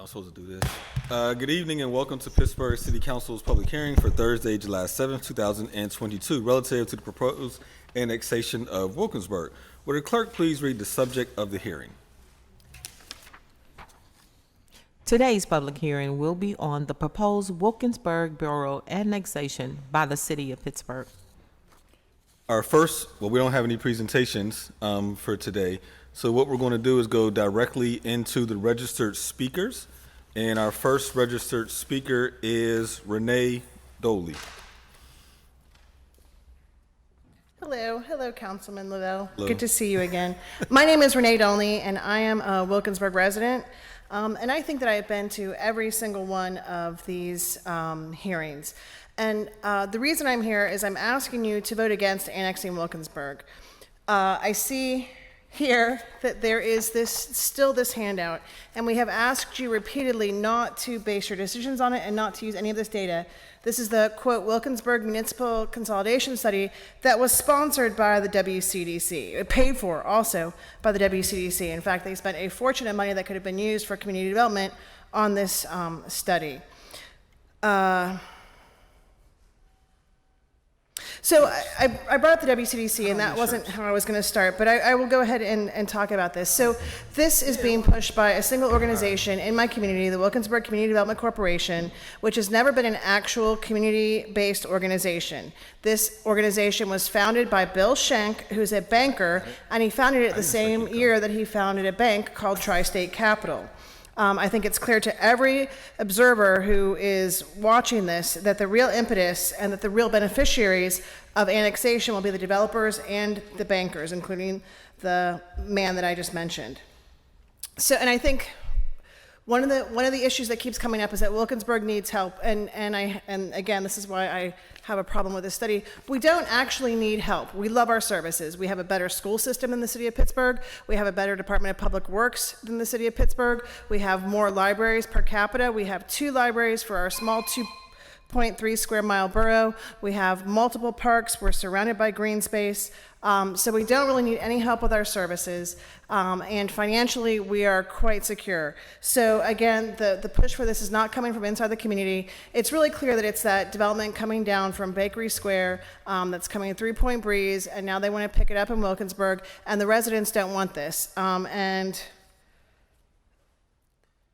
was supposed to do this. Good evening and welcome to Pittsburgh City Council's public hearing for Thursday, July 7th, 2022, relative to the proposed annexation of Wilkinsburg. Would the clerk please read the subject of the hearing? Today's public hearing will be on the proposed Wilkinsburg Borough annexation by the City of Pittsburgh. We don't have any presentations for today. So what we're going to do is go directly into the registered speakers. And our first registered speaker is Renee Dolney. Hello, Councilman Lavelle. Hello. Good to see you again. My name is Renee Dolney, and I am a Wilkinsburg resident. And I think that I have been to every single one of these hearings. And the reason I'm here is I'm asking you to vote against annexing Wilkinsburg. I see here that there is still this handout, and we have asked you repeatedly not to base your decisions on it and not to use any of this data. This is the, quote, Wilkinsburg Municipal Consolidation Study that was sponsored by the WCDC, paid for also by the WCDC. In fact, they spent a fortune of money that could have been used for community development on this study. So I brought up the WCDC, and that wasn't how I was going to start, but I will go ahead and talk about this. So this is being pushed by a single organization in my community, the Wilkinsburg Community Development Corporation, which has never been an actual community-based organization. This organization was founded by Bill Schenck, who's a banker, and he founded it the same year that he founded a bank called Tri-State Capital. I think it's clear to every observer who is watching this that the real impetus and that the real beneficiaries of annexation will be the developers and the bankers, including the man that I just mentioned. So, and I think one of the issues that keeps coming up is that Wilkinsburg needs help, and again, this is why I have a problem with this study. We don't actually need help. We love our services. We have a better school system in the City of Pittsburgh. We have a better Department of Public Works than the City of Pittsburgh. We have more libraries per capita. We have 2 libraries for our small 2.3 square mile borough. We have multiple parks. We're surrounded by green space. So we don't really need any help with our services. And financially, we are quite secure. So again, the push for this is not coming from inside the community. It's really clear that it's that development coming down from Bakery Square that's coming through Point Breeze, and now they want to pick it up in Wilkinsburg, and the residents don't want this. And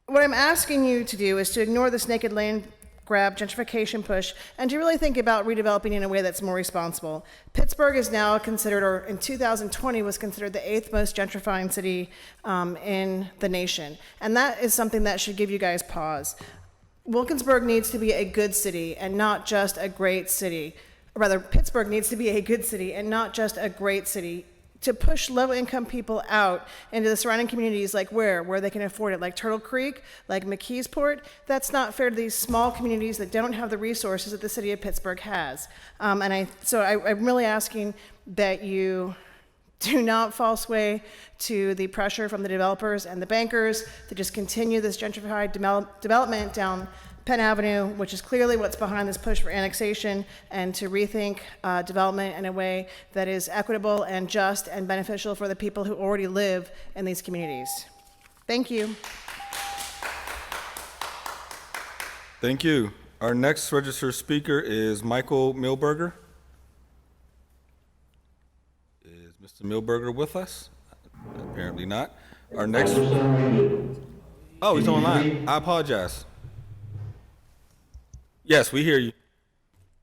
what I'm asking you to do is to ignore this naked land grab gentrification push and to really think about redeveloping in a way that's more responsible. Pittsburgh is now considered, or in 2020 was considered, the 8th most gentrifying city in the nation. And that is something that should give you guys pause. Wilkinsburg needs to be a good city and not just a great city. Or rather, Pittsburgh needs to be a good city and not just a great city. To push low-income people out into the surrounding communities, like where they can afford it, like Turtle Creek, like McKeesport, that's not fair to these small communities that don't have the resources that the City of Pittsburgh has. So I'm really asking that you do not fall sway to the pressure from the developers and the bankers to just continue this gentrified development down Penn Avenue, which is clearly what's behind this push for annexation, and to rethink development in a way that is equitable and just and beneficial for the people who already live in these communities. Thank you. Thank you. Our next registered speaker is Michael Milberger. Is Mr. Milberger with us? Apparently not. Our next. Oh, he's online. I apologize. Yes, we hear you.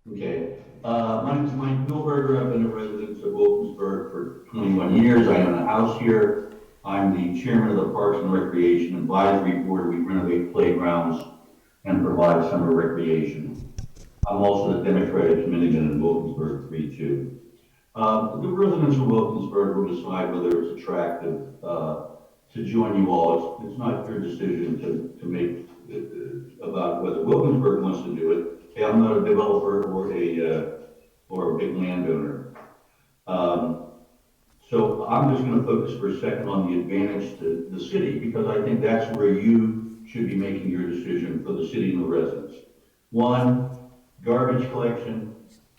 Okay. My name is Mike Milberger. I've been a resident of Wilkinsburg for 21 years. I own a house here. I'm the chairman of the Parks and Recreation Advisory Board. We renovate playgrounds and provide summer recreation. I'm also the Democratic Committeeman in Wilkinsburg 3-2. The residents of Wilkinsburg will decide whether it's attractive to join you all. It's not your decision to make about whether Wilkinsburg wants to do it. Hey, I'm not a developer or a big landowner. So I'm just going to focus for a second on the advantage to the city, because I think that's where you should be making your decision for the city and the residents. One, garbage collection.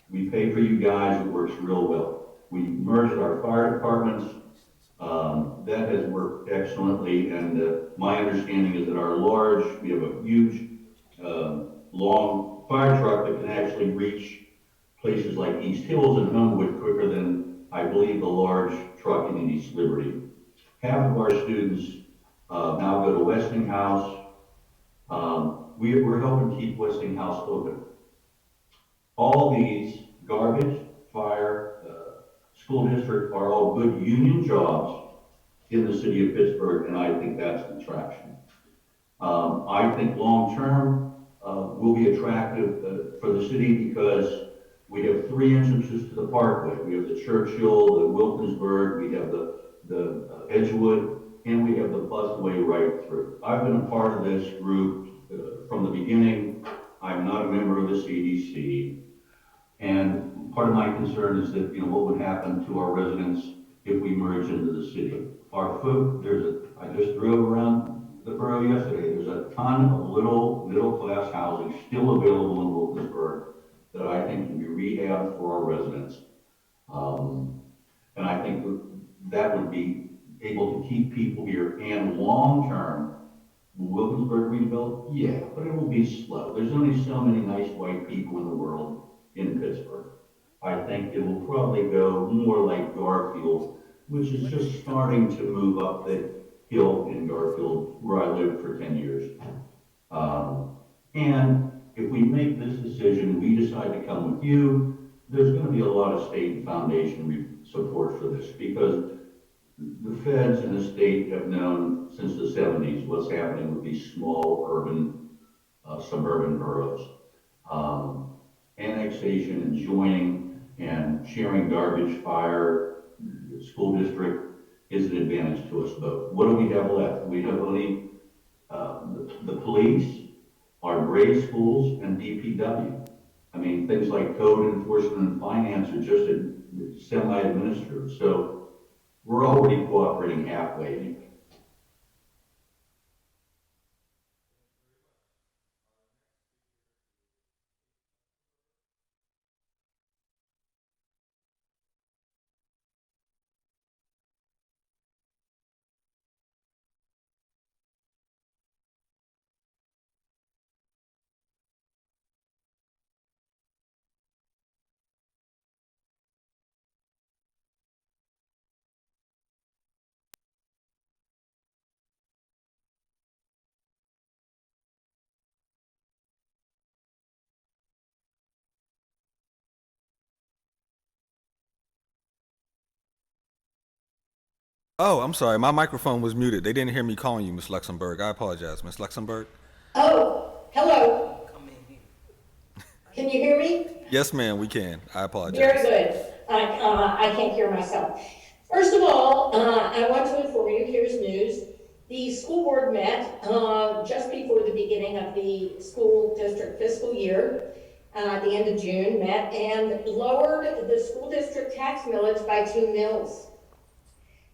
We pay for you guys. It works real well. We merged our fire departments. That has worked excellently, and my understanding is that we have a huge, long fire truck that can actually reach places like East Hills and Homewood quicker than, I believe, the large truck in East Liberty. Half of our students now go to Westinghouse. We're helping keep Westinghouse open. All these garbage, fire, school district are all good union jobs in the city of Pittsburgh, and I think that's an attraction. I think long-term will be attractive for the city because we have 3 entrances to the parkway. We have the Churchill, the Wilkinsburg, we have the Edgewood, and we have the busway right through. I've been a part of this group from the beginning. I'm not a member of the CDC. And part of my concern is that, what would happen to our residents if we merge into the city. Our food, I just drove around the borough yesterday. There's a ton of little middle-class housing still available in Wilkinsburg that I think can be rehabbed for our residents. And I think that would be able to keep people here. And long-term, will Wilkinsburg rebuild? Yeah, but it will be slow. There's only so many nice white people in the world in Pittsburgh. I think it will probably go more like Garfield, which is just starting to move up the hill in Garfield, where I lived for 10 years. And if we make this decision, we decide to come with you, there's going to be a lot of state and foundation support for this, because the feds and the state have known since the 70s what's happening with these small urban, suburban boroughs. Annexation and joining and sharing garbage, fire, school district is an advantage to us both. What do we have left? We have only the police, our grade schools, and DPW. I mean, things like code enforcement and finance are just semi-administered. So we're already cooperating halfway. Oh, I'm sorry. My microphone was muted. They didn't hear me calling you, Miss Luxembourg. I apologize, Miss Luxembourg. Oh, hello. Can you hear me? Yes, ma'am, we can. I apologize. Very good. I can't hear myself. First of all, I want to inform you, here's news. The school board met just before the beginning of the school district fiscal year, at the end of June, met and lowered the school district tax millage by 2 mills.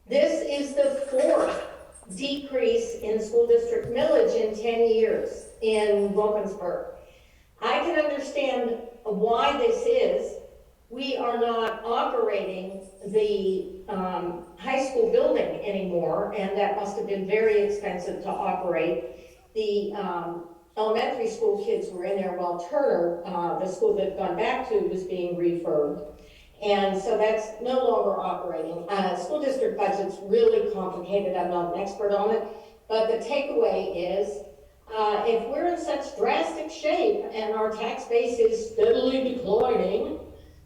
This is the 4th decrease in school district millage in 10 years in Wilkinsburg. I can understand why this is. We are not operating the high school building anymore, and that must have been very expensive to operate. The elementary school kids were in there while Turner, the school that had gone back to, was being refurbed. And so that's no longer operating. School district budget's really complicated. I'm not an expert on it, but the takeaway is if we're in such drastic shape and our tax base is steadily declining,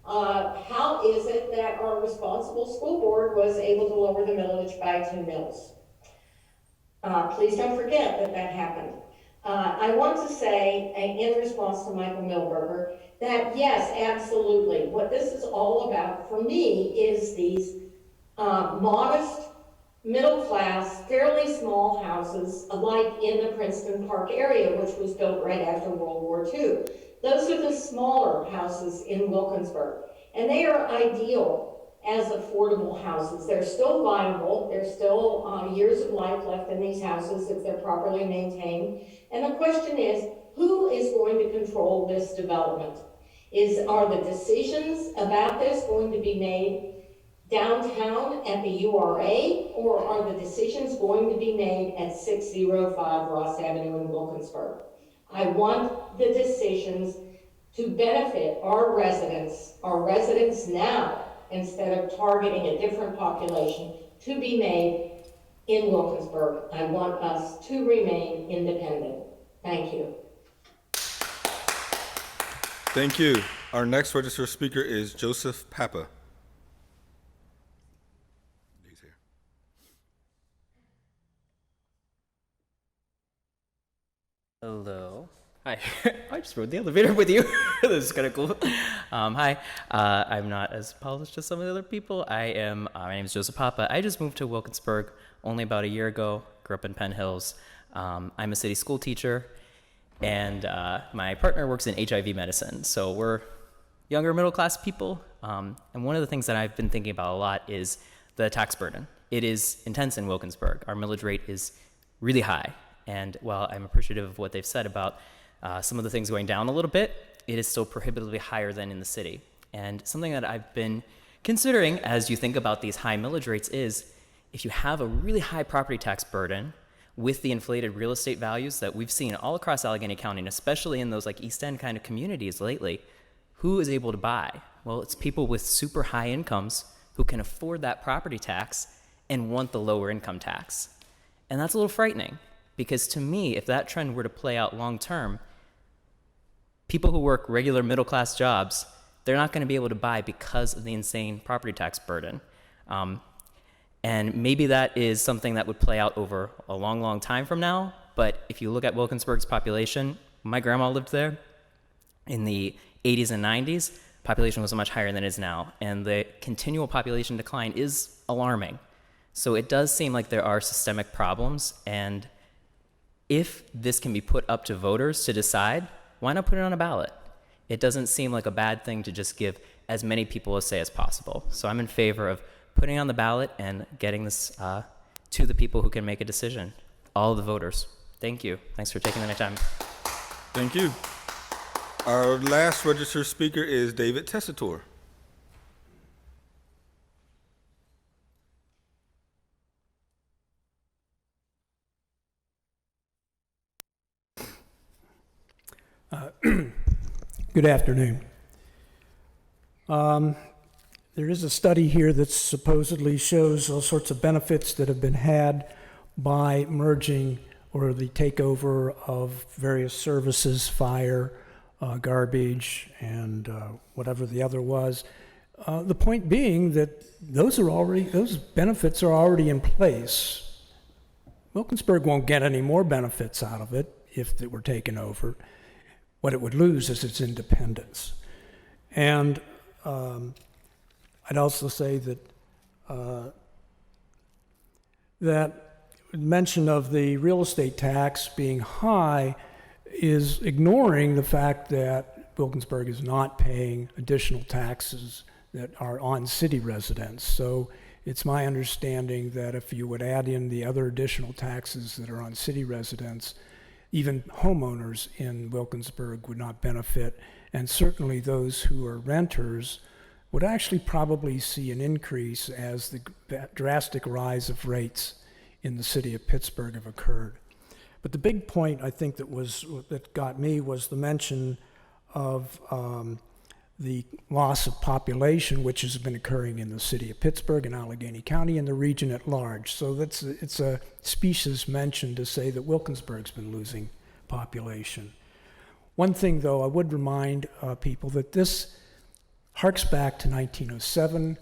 how is it that our responsible school board was able to lower the millage by 2 mills? Please don't forget that that happened. I want to say, in response to Michael Milberger, that yes, absolutely. What this is all about for me is these modest, middle-class, fairly small houses, like in the Princeton Park area, which was built right after World War II. Those are the smaller houses in Wilkinsburg, and they are ideal as affordable houses. They're still viable. There's still years of life left in these houses if they're properly maintained. And the question is, who is going to control this development? Are the decisions about this going to be made downtown at the URA, or are the decisions going to be made at 605 Ross Avenue in Wilkinsburg? I want the decisions to benefit our residents now, instead of targeting a different population, to be made in Wilkinsburg. I want us to remain independent. Thank you. Thank you. Our next registered speaker is Joseph Papa. He's here. Hello. Hi. I just rode the elevator with you. This is kind of cool. Hi. I'm not as polished as some of the other people. My name is Joseph Papa. I just moved to Wilkinsburg only about a year ago. Grew up in Penn Hills. I'm a city school teacher, and my partner works in HIV medicine. So we're younger middle class people. And one of the things that I've been thinking about a lot is the tax burden. It is intense in Wilkinsburg. Our millage rate is really high. And while I'm appreciative of what they've said about some of the things going down a little bit, it is still prohibitively higher than in the city. And something that I've been considering as you think about these high millage rates is, if you have a really high property tax burden with the inflated real estate values that we've seen all across Allegheny County, and especially in those like East End kind of communities lately, who is able to buy? Well, it's people with super high incomes who can afford that property tax and want the lower income tax. And that's a little frightening, because to me, if that trend were to play out long term, people who work regular middle class jobs, they're not going to be able to buy because of the insane property tax burden. And maybe that is something that would play out over a long, long time from now. But if you look at Wilkinsburg's population, my grandma lived there in the 80s and 90s. Population was much higher than it is now. And the continual population decline is alarming. So it does seem like there are systemic problems. And if this can be put up to voters to decide, why not put it on a ballot? It doesn't seem like a bad thing to just give as many people a say as possible. So I'm in favor of putting it on the ballot and getting this to the people who can make a decision, all of the voters. Thank you. Thanks for taking the time. Thank you. Our last registered speaker is David Tessitore. Good afternoon. There is a study here that supposedly shows all sorts of benefits that have been had by merging or the takeover of various services, fire, garbage, and whatever the other was. The point being that those benefits are already in place. Wilkinsburg won't get any more benefits out of it if it were taken over. What it would lose is its independence. And I'd also say that that mention of the real estate tax being high is ignoring the fact that Wilkinsburg is not paying additional taxes that are on city residents. So it's my understanding that if you would add in the other additional taxes that are on city residents, even homeowners in Wilkinsburg would not benefit, and certainly those who are renters would actually probably see an increase as the drastic rise of rates in the city of Pittsburgh have occurred. But the big point I think that got me was the mention of the loss of population, which has been occurring in the city of Pittsburgh and Allegheny County and the region at large. So it's a specious mention to say that Wilkinsburg's been losing population. One thing, though, I would remind people that this harks back to 1907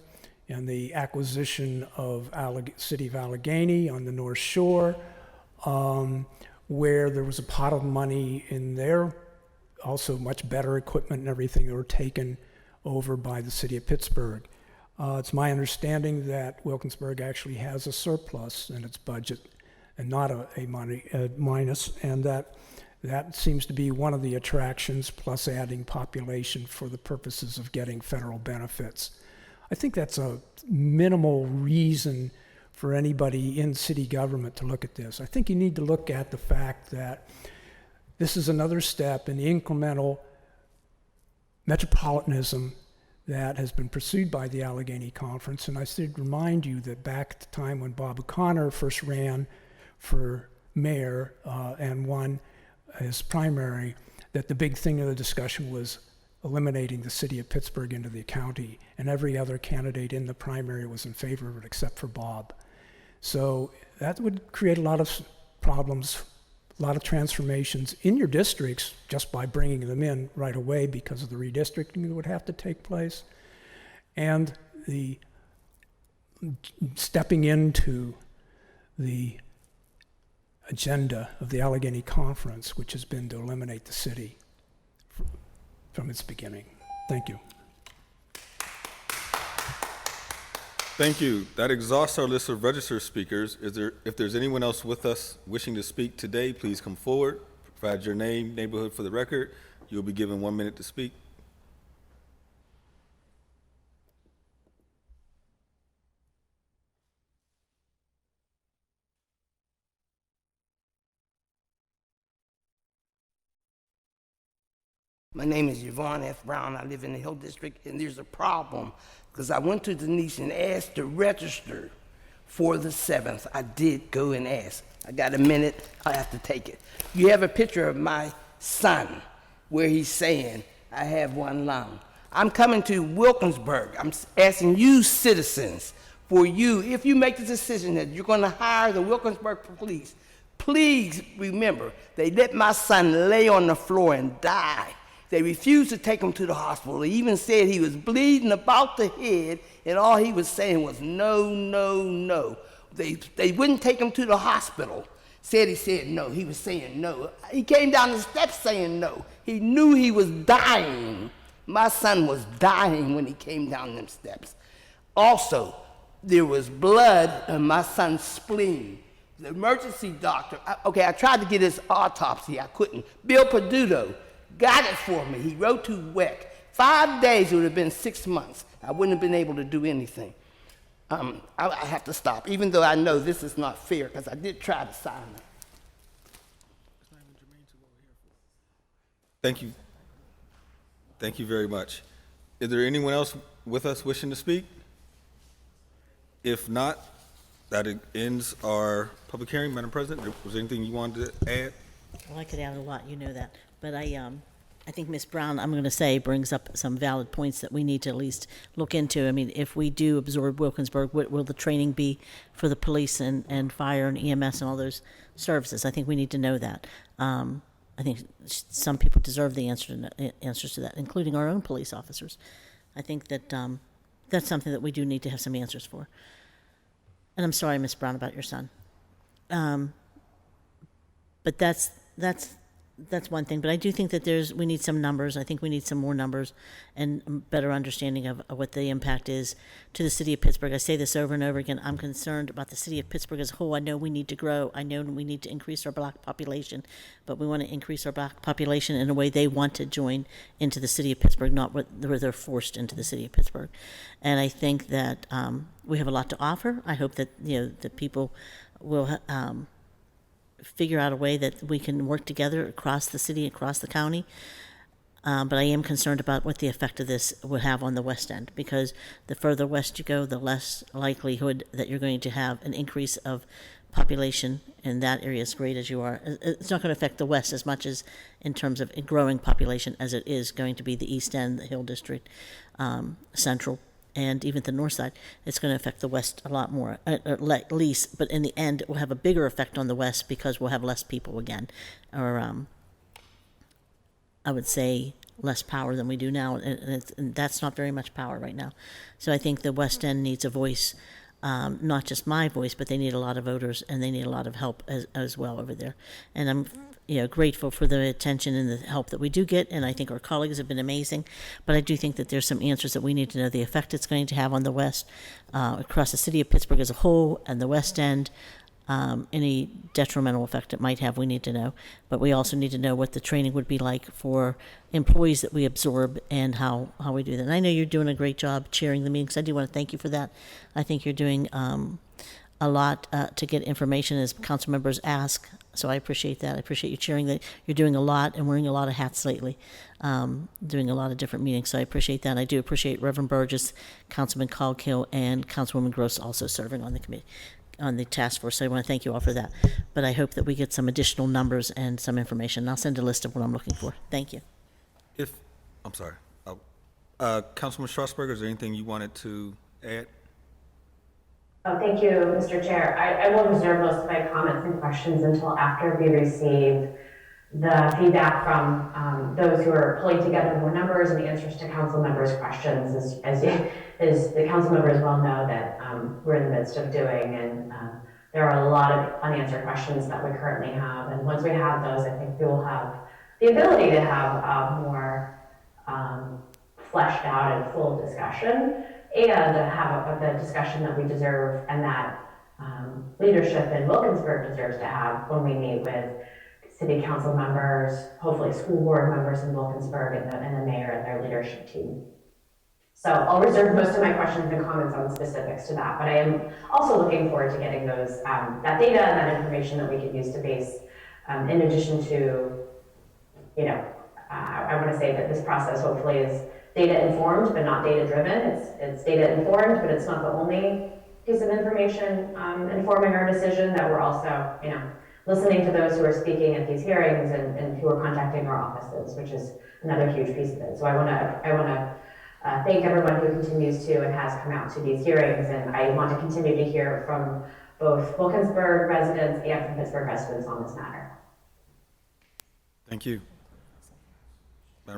and the acquisition of City of Allegheny on the North Shore, where there was a pot of money in there, also much better equipment and everything that were taken over by the city of Pittsburgh. It's my understanding that Wilkinsburg actually has a surplus in its budget and not a minus, and that seems to be one of the attractions, plus adding population for the purposes of getting federal benefits. I think that's a minimal reason for anybody in city government to look at this. I think you need to look at the fact that this is another step in the incremental metropolitanism that has been pursued by the Allegheny Conference. And I should remind you that back at the time when Bob O'Connor first ran for mayor and won his primary, that the big thing of the discussion was eliminating the city of Pittsburgh into the county, and every other candidate in the primary was in favor of it except for Bob. So that would create a lot of problems, a lot of transformations in your districts just by bringing them in right away because of the redistricting that would have to take place, and the stepping into the agenda of the Allegheny Conference, which has been to eliminate the city from its beginning. Thank you. Thank you. That exhausts our list of registered speakers. If there's anyone else with us wishing to speak today, please come forward. Provide your name, neighborhood for the record. You'll be given 1 minute to speak. My name is Yvonne Brown. I live in the Hill District, and there's a problem because I went to Denise and asked to register for the 7th. I did go and ask. I got a minute. I have to take it. You have a picture of my son where he's saying, I have one lung. I'm coming to Wilkinsburg. I'm asking you citizens, for you, if you make the decision that you're going to hire the Wilkinsburg police, please remember, they let my son lay on the floor and die. They refused to take him to the hospital. They even said he was bleeding about the head, and all he was saying was no, no, no. They wouldn't take him to the hospital. He said no. He was saying no. He came down the steps saying no. He knew he was dying. My son was dying when he came down them steps. Also, there was blood on my son's spleen. The emergency doctor, I tried to get his autopsy. I couldn't. Bill Peduto got it for me. He wrote to WEC. 5 days, it would have been 6 months. I wouldn't have been able to do anything. I have to stop, even though I know this is not fair, because I did try to sign it. Thank you. Thank you very much. Is there anyone else with us wishing to speak? If not, that ends our public hearing. Madam President, was there anything you wanted to add? Well, I could add a lot, you know that. But I think Ms. Brown, I'm going to say, brings up some valid points that we need to at least look into. I mean, if we do absorb Wilkinsburg, what will the training be for the police and fire and EMS and all those services? I think we need to know that. I think some people deserve the answers to that, including our own police officers. I think that that's something that we do need to have some answers for. And I'm sorry, Ms. Brown, about your son. But that's one thing. But I do think that we need some numbers. I think we need some more numbers and a better understanding of what the impact is to the city of Pittsburgh. I say this over and over again. I'm concerned about the city of Pittsburgh as a whole. I know we need to grow. I know we need to increase our black population, but we want to increase our black population in a way they want to join into the city of Pittsburgh, not where they're forced into the city of Pittsburgh. And I think that we have a lot to offer. I hope that that people will figure out a way that we can work together across the city, across the county. But I am concerned about what the effect of this will have on the West End, because the further west you go, the less likelihood that you're going to have an increase of population in that area as great as you are. It's not going to affect the West as much as in terms of a growing population as it is going to be the East End, the Hill District, Central, and even the north side. It's going to affect the west a lot more, at least. But in the end, it will have a bigger effect on the west because we'll have less people again, or I would say less power than we do now, and that's not very much power right now. So I think the West End needs a voice, not just my voice, but they need a lot of voters, and they need a lot of help as well over there. And I'm grateful for the attention and the help that we do get, and I think our colleagues have been amazing. But I do think that there's some answers that we need to know the effect it's going to have on the West, across the city of Pittsburgh as a whole, and the West End. Any detrimental effect it might have, we need to know. But we also need to know what the training would be like for employees that we absorb and how we do that. And I know you're doing a great job chairing the meetings. I do want to thank you for that. I think you're doing a lot to get information as council members ask So I appreciate that. I appreciate you sharing that. You're doing a lot and wearing a lot of hats lately, doing a lot of different meetings. So I appreciate that. I do appreciate Reverend Burgess, Councilman Coghill, and Councilwoman Gross also serving on the committee, on the task force. So I want to thank you all for that. But I hope that we get some additional numbers and some information. I'll send a list of what I'm looking for. Thank you. I'm sorry. Councilman Strasburger, is there anything you wanted to add? Thank you, Mr. Chair. I will reserve most of my comments and questions until after we receive the feedback from those who are pulling together more numbers and answers to council members' questions, as the council members well know that we're in the midst of doing, and there are a lot of unanswered questions that we currently have. And once we have those, I think we will have the ability to have a more fleshed out and full discussion, and have the discussion that we deserve and that leadership in Wilkinsburg deserves to have when we meet with city council members, hopefully school board members in Wilkinsburg, and the mayor and their leadership team. So I'll reserve most of my questions and comments on the specifics to that, but I am also looking forward to getting those that data and that information that we can use to base, in addition to, I want to say that this process hopefully is data informed, but not data driven. It's data informed, but it's not the only piece of information informing our decision. That we're also, listening to those who are speaking at these hearings and who are contacting our offices, which is another huge piece of it. So I want to thank everyone who continues to and has come out to these hearings, and I want to continue to hear from both Wilkinsburg residents and from Pittsburgh residents on this matter. Thank you.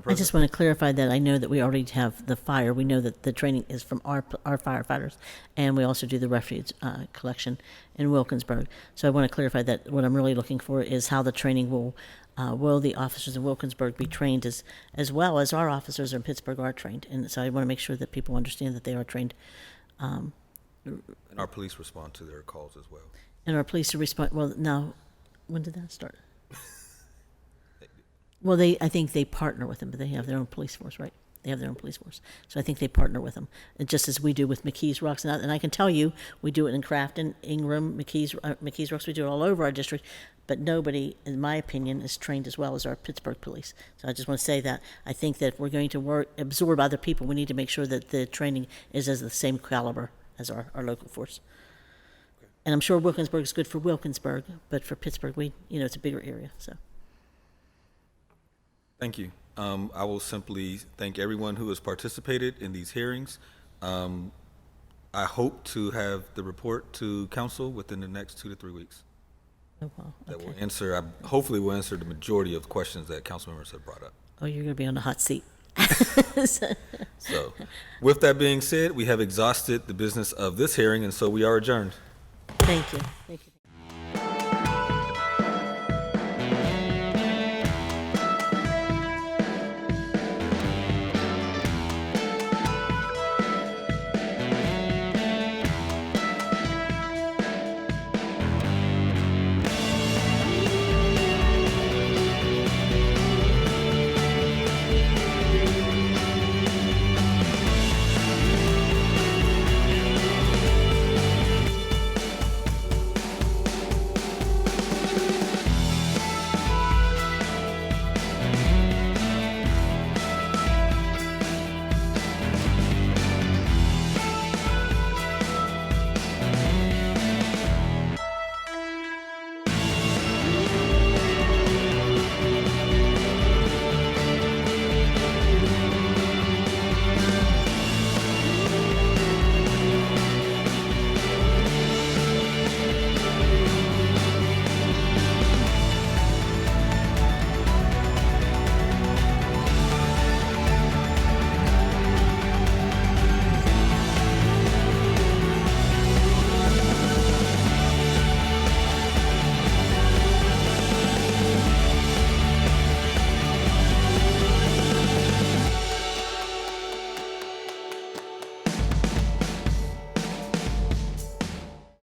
I just want to clarify that I know that we already have the fire. We know that the training is from our firefighters, and we also do the refuse collection in Wilkinsburg. So I want to clarify that what I'm really looking for is how the training will the officers in Wilkinsburg be trained as well as our officers in Pittsburgh are trained. And so I want to make sure that people understand that they are trained. And our police respond to their calls as well. And our police respond, well, now, when did that start? Well, I think they partner with them, but they have their own police force, right? They have their own police force. So I think they partner with them. And just as we do with McKees Rocks, and I can tell you, we do it in Crafton, Ingram, McKees Rocks, we do it all over our district, but nobody, in my opinion, is trained as well as our Pittsburgh police. So I just want to say that I think that if we're going to absorb other people, we need to make sure that the training is as the same caliber as our local force. Okay. And I'm sure Wilkinsburg is good for Wilkinsburg, but for Pittsburgh, it's a bigger area, so. Thank you. I will simply thank everyone who has participated in these hearings. I hope to have the report to council within the next 2 to 3 weeks. Oh, wow. Okay. That will answer, hopefully will answer the majority of the questions that council members have brought up. Oh, you're going to be on the hot seat. So, with that being said, we have exhausted the business of this hearing, and so we are adjourned. Thank you. Thank you.